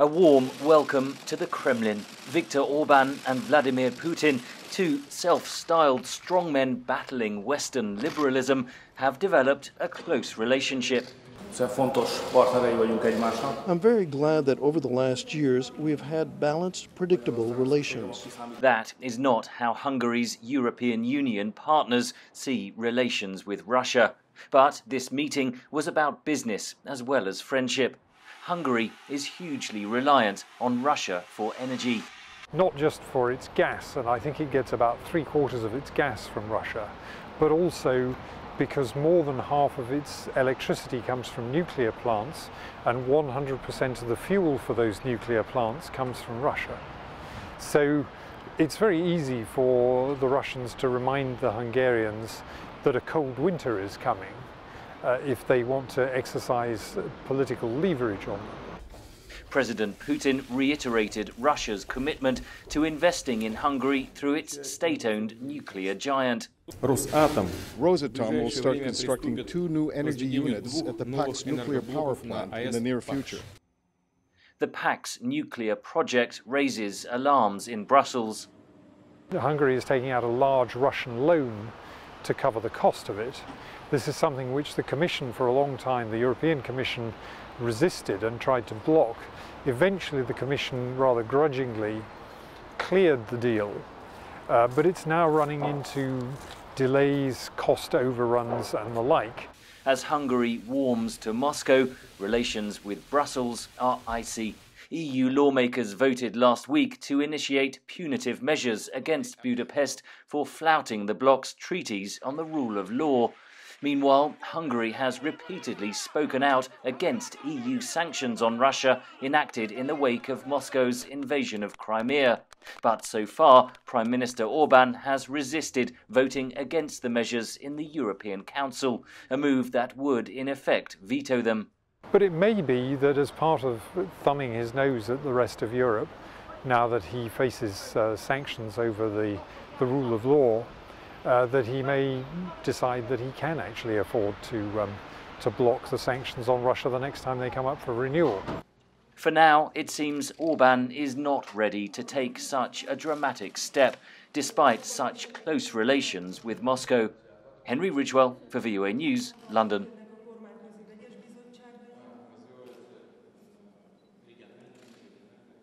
A warm welcome to the Kremlin. Viktor Orban and Vladimir Putin, two self-styled strongmen battling Western liberalism, have developed a close relationship. I'm very glad that over the last years we have had balanced, predictable relations. That is not how Hungary's European Union partners see relations with Russia. But this meeting was about business as well as friendship. Hungary is hugely reliant on Russia for energy. Not just for its gas, and I think it gets about 3/4 of its gas from Russia, but also because more than half of its electricity comes from nuclear plants, and 100% of the fuel for those nuclear plants comes from Russia. So it's very easy for the Russians to remind the Hungarians that a cold winter is coming if they want to exercise political leverage on them. President Putin reiterated Russia's commitment to investing in Hungary through its state-owned nuclear giant. Rosatom will start constructing 2 new energy units at the PAX nuclear power plant in the near future. The PAX nuclear project raises alarms in Brussels. Hungary is taking out a large Russian loan to cover the cost of it. This is something which the Commission for a long time, the European Commission, resisted and tried to block. Eventually the Commission rather grudgingly cleared the deal, but it's now running into delays, cost overruns and the like. As Hungary warms to Moscow, relations with Brussels are icy. EU lawmakers voted last week to initiate punitive measures against Budapest for flouting the bloc's treaties on the rule of law. Meanwhile, Hungary has repeatedly spoken out against EU sanctions on Russia enacted in the wake of Moscow's invasion of Crimea. But so far, Prime Minister Orban has resisted voting against the measures in the European Council, a move that would, in effect, veto them. But it may be that as part of thumbing his nose at the rest of Europe, now that he faces sanctions over the rule of law, that he may decide that he can actually afford to block the sanctions on Russia the next time they come up for renewal. For now, it seems Orban is not ready to take such a dramatic step, despite such close relations with Moscow. Henry Ridgwell for VOA News, London.